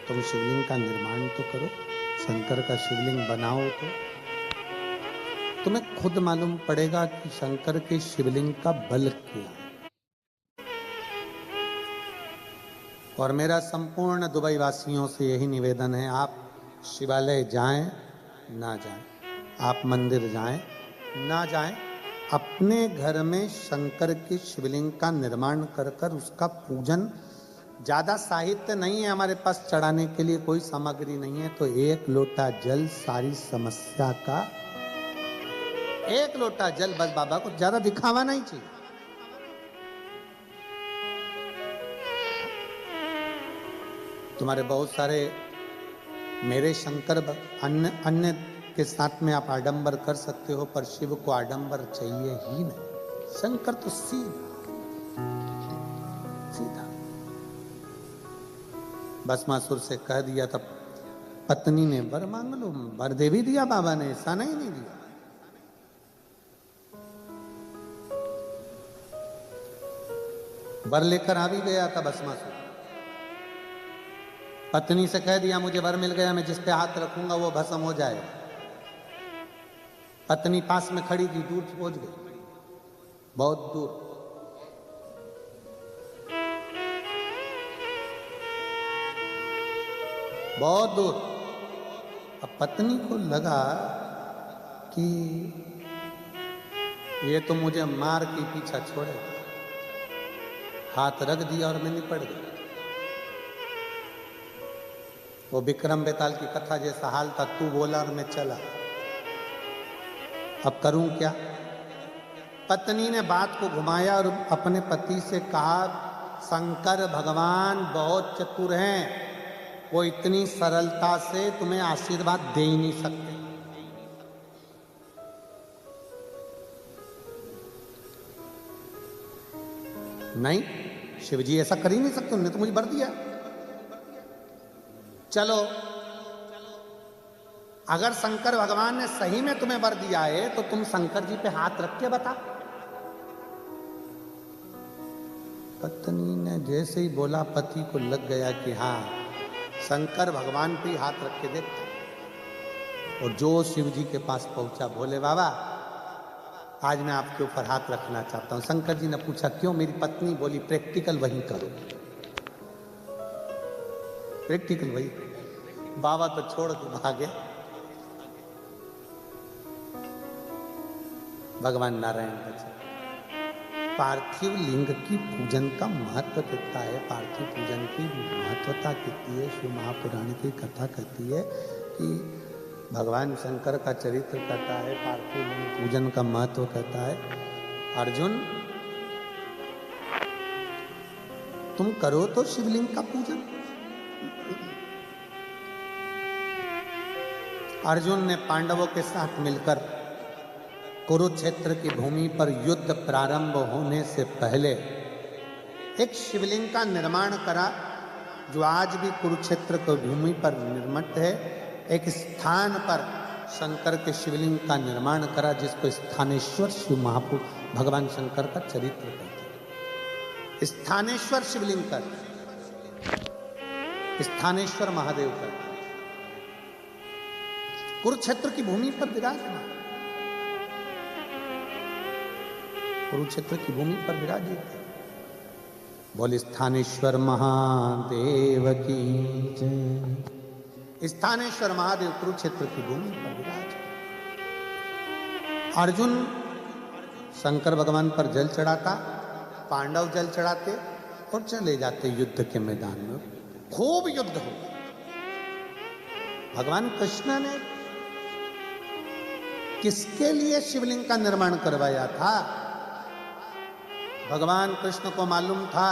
तुम शिवलिंग का निर्माण तो करो, शंकर का शिवलिंग बनाओ तो तुम्हें खुद मालूम पड़ेगा कि शंकर के शिवलिंग का बल क्या है। और मेरा संपूर्ण दुबई वासियों से यही निवेदन है, आप शिवालय जाएं ना जाएं, आप मंदिर जाएं ना जाएं, अपने घर में शंकर के शिवलिंग का निर्माण कर कर उसका पूजन। ज्यादा साहित्य नहीं है हमारे पास चढ़ाने के लिए, कोई सामग्री नहीं है, तो एक लोटा जल सारी समस्या का, एक लोटा जल बस। बाबा को ज्यादा दिखावा नहीं चाहिए। तुम्हारे बहुत सारे मेरे शंकर अन्य अन्य के साथ में आप आडंबर कर सकते हो, पर शिव को आडंबर चाहिए ही नहीं। शंकर तो सीधा सीधा। भस्मासुर से कह दिया तब पत्नी ने वर मांग लो, वर दे भी दिया बाबा ने, ऐसा नहीं दिया। वर लेकर आ भी गया था भस्मासुर। पत्नी से कह दिया मुझे वर मिल गया, मैं जिस पे हाथ रखूंगा वो भस्म हो जाए। पत्नी पास में खड़ी थी, दूर पहुंच गई, बहुत दूर। बहुत दूर। अब पत्नी को लगा कि ये तो मुझे मार के पीछा छोड़े, हाथ रख दिया और मैं निपट गया। वो विक्रम बेताल की कथा जैसा हाल था, तू बोला और मैं चला, अब करूं क्या। पत्नी ने बात को घुमाया और अपने पति से कहा, शंकर भगवान बहुत चतुर हैं, वो इतनी सरलता से तुम्हें आशीर्वाद दे ही नहीं सकते। नहीं, शिवजी ऐसा कर ही नहीं सकते, उन्होंने तो मुझे वर दिया। चलो, अगर शंकर भगवान ने सही में तुम्हें वर दिया है तो तुम शंकर जी पे हाथ रख के बता। पत्नी ने जैसे ही बोला, पति को लग गया कि हाँ, शंकर भगवान पे हाथ रख के देखता। और जो शिव जी के पास पहुंचा, बोले बाबा आज मैं आपके ऊपर हाथ रखना चाहता हूं। शंकर जी ने पूछा क्यों? मेरी पत्नी बोली प्रैक्टिकल वही करो, प्रैक्टिकल वही। बाबा तो छोड़ के भागे। भगवान नारायण बचे। पार्थिव लिंग की पूजन का महत्व कितना है, पार्थिव पूजन की महत्वता कितनी है, शिव महापुराण की कथा कहती है कि भगवान शंकर का चरित्र कहता है, पार्थिव लिंग पूजन का महत्व कहता है। अर्जुन तुम करो तो शिवलिंग का पूजन। अर्जुन ने पांडवों के साथ मिलकर कुरुक्षेत्र की भूमि पर युद्ध प्रारंभ होने से पहले एक शिवलिंग का निर्माण करा, जो आज भी कुरुक्षेत्र की भूमि पर निर्मित है। एक स्थान पर शंकर के शिवलिंग का निर्माण करा, जिसको स्थानेश्वर शिव महापुरुष भगवान शंकर का चरित्र कहते हैं। स्थानेश्वर शिवलिंग का, स्थानेश्वर महादेव का, कुरुक्षेत्र की भूमि पर विराजमान, कुरुक्षेत्र की भूमि पर विराजित है। बोले स्थानेश्वर महादेव की जय। स्थानेश्वर महादेव कुरुक्षेत्र की भूमि पर विराज। अर्जुन शंकर भगवान पर जल चढ़ाता, पांडव जल चढ़ाते और चले जाते युद्ध के मैदान में। खूब युद्ध हो। भगवान कृष्ण ने किसके लिए शिवलिंग का निर्माण करवाया था? भगवान कृष्ण को मालूम था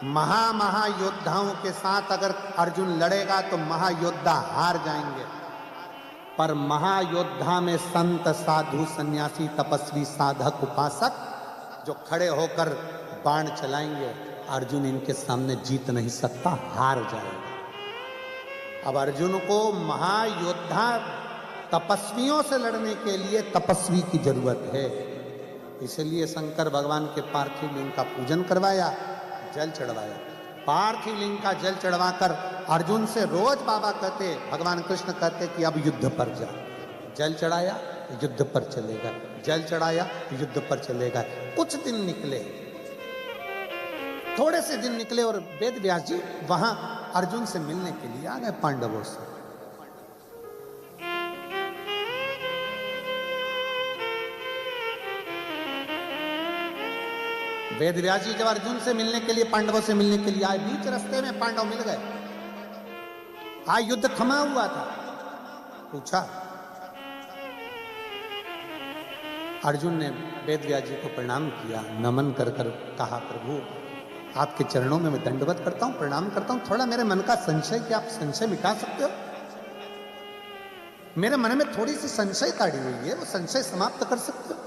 महायोद्धाओं के साथ अगर अर्जुन लड़ेगा तो महायोद्धा हार जाएंगे, पर महायोद्धा में संत साधु सन्यासी तपस्वी साधक उपासक जो खड़े होकर बाण चलाएंगे, अर्जुन इनके सामने जीत नहीं सकता, हार जाएगा। अब अर्जुन को महायोद्धा तपस्वियों से लड़ने के लिए तपस्वी की जरूरत है, इसलिए शंकर भगवान के पार्थिव लिंग का पूजन करवाया, जल चढ़वाया। पार्थिव लिंग का जल चढ़वाकर अर्जुन से रोज बाबा कहते, भगवान कृष्ण कहते कि अब युद्ध पर जा। जल चढ़ाया, युद्ध पर चलेगा, जल चढ़ाया, युद्ध पर चलेगा। कुछ दिन निकले, थोड़े से दिन निकले और वेद व्यास जी वहां अर्जुन से मिलने के लिए आ गए पांडवों से। वेद व्यास जी जब अर्जुन से मिलने के लिए, पांडवों से मिलने के लिए आए, बीच रास्ते में पांडव मिल गए। आज युद्ध थमा हुआ था। पूछा, अर्जुन ने वेद व्यास जी को प्रणाम किया, नमन कर कर कहा, प्रभु आपके चरणों में मैं दंडवत करता हूं, प्रणाम करता हूं। थोड़ा मेरे मन का संशय, क्या आप संशय मिटा सकते हो? मेरे मन में थोड़ी सी संशय ताड़ी हुई है, वो संशय समाप्त कर सकते हो?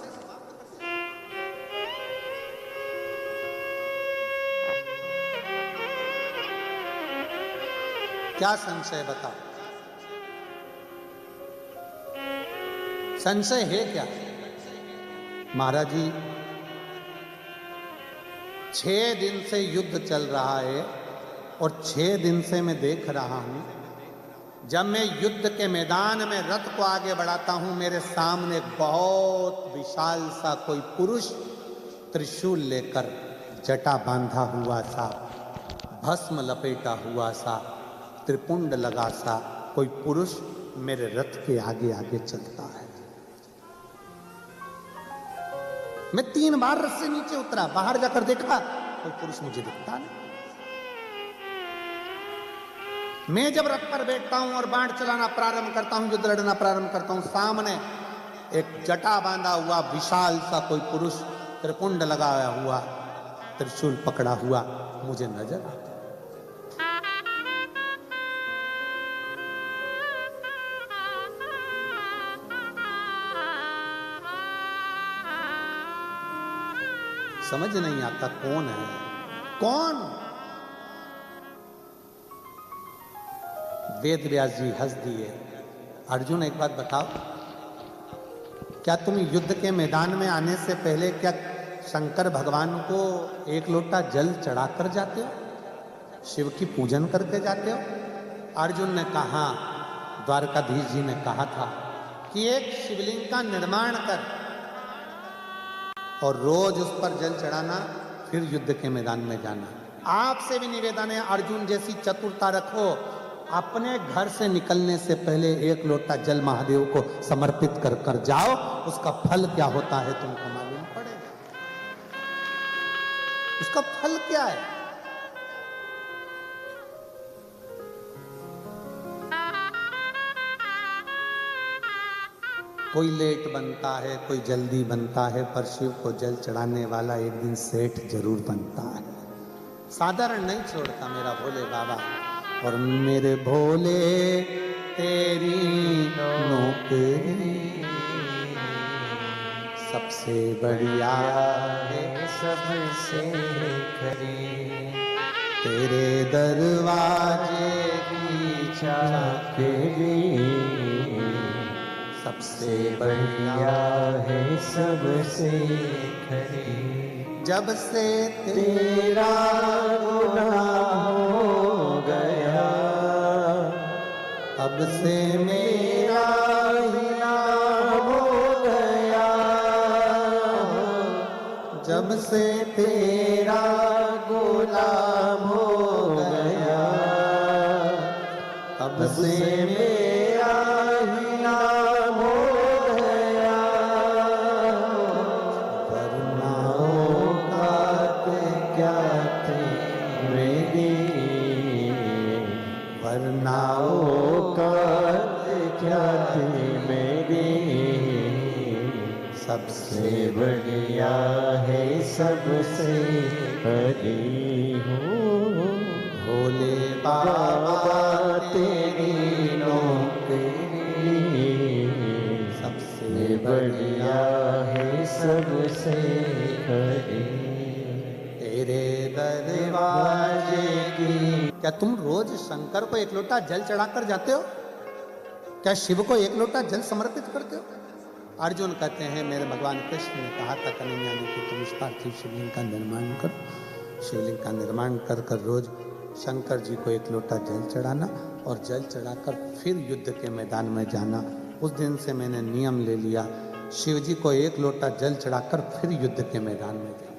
क्या संशय बताओ? संशय है क्या? महाराज जी 6 दिन से युद्ध चल रहा है और 6 दिन से मैं देख रहा हूं, जब मैं युद्ध के मैदान में रथ को आगे बढ़ाता हूं, मेरे सामने एक बहुत विशाल सा कोई पुरुष त्रिशूल लेकर, जटा बांधा हुआ सा, भस्म लपेटा हुआ सा, त्रिपुंड लगा सा कोई पुरुष मेरे रथ के आगे आगे चलता है। मैं 3 बार रथ से नीचे उतरा, बाहर जाकर देखा, कोई पुरुष मुझे दिखता नहीं। मैं जब रथ पर बैठता हूं और बाण चलाना प्रारंभ करता हूं, युद्ध लड़ना प्रारंभ करता हूं, सामने एक जटा बांधा हुआ विशाल सा कोई पुरुष, त्रिपुंड लगाया हुआ, त्रिशूल पकड़ा हुआ मुझे नजर आता। समझ नहीं आता कौन है, कौन? वेद व्यास जी हंस दिए। अर्जुन एक बात बताओ, क्या तुम युद्ध के मैदान में आने से पहले क्या शंकर भगवान को 1 लोटा जल चढ़ाकर जाते हो? शिव की पूजन करके जाते हो? अर्जुन ने कहा, द्वारकाधीश जी ने कहा था कि एक शिवलिंग का निर्माण कर और रोज उस पर जल चढ़ाना, फिर युद्ध के मैदान में जाना। आपसे भी निवेदन है, अर्जुन जैसी चतुरता रखो, अपने घर से निकलने से पहले 1 लोटा जल महादेव को समर्पित कर कर जाओ, उसका फल क्या होता है तुमको मालूम पड़ेगा। उसका फल क्या है? कोई लेट बनता है, कोई जल्दी बनता है, पर शिव को जल चढ़ाने वाला एक दिन सेठ जरूर बनता है। साधारण नहीं छोड़ता मेरा भोले बाबा। और मेरे भोले तेरी नौकरी सबसे बढ़िया है, सबसे खरी, तेरे दरवाजे की चाकरी सबसे बढ़िया है, सबसे खरी। जब से तेरा गुनाह हो गया, तब से मेरा ही नाम हो गया। जब से तेरा गुलाम हो गया, तब से मेरा ही नाम हो गया। वरनाओं का क्या थे मेरी, वरनाओं का क्या थे मेरी, सबसे बढ़िया है, सबसे हरी हूँ। भोले बाबा तेरी नौकरी सबसे बढ़िया है, सबसे हरी, तेरे दरवाजे की। क्या तुम रोज शंकर को 1 लोटा जल चढ़ाकर जाते हो? क्या शिव को 1 लोटा जल समर्पित करते हो? अर्जुन कहते हैं, मेरे भगवान कृष्ण ने कहा था कन्हैया ने कि तुम इस पार्थिव शिवलिंग का निर्माण करो। शिवलिंग का निर्माण कर कर रोज शंकर जी को एक लोटा जल चढ़ाना और जल चढ़ाकर फिर युद्ध के मैदान में जाना। उस दिन से मैंने नियम ले लिया, शिव जी को एक लोटा जल चढ़ाकर फिर युद्ध के मैदान में जाना।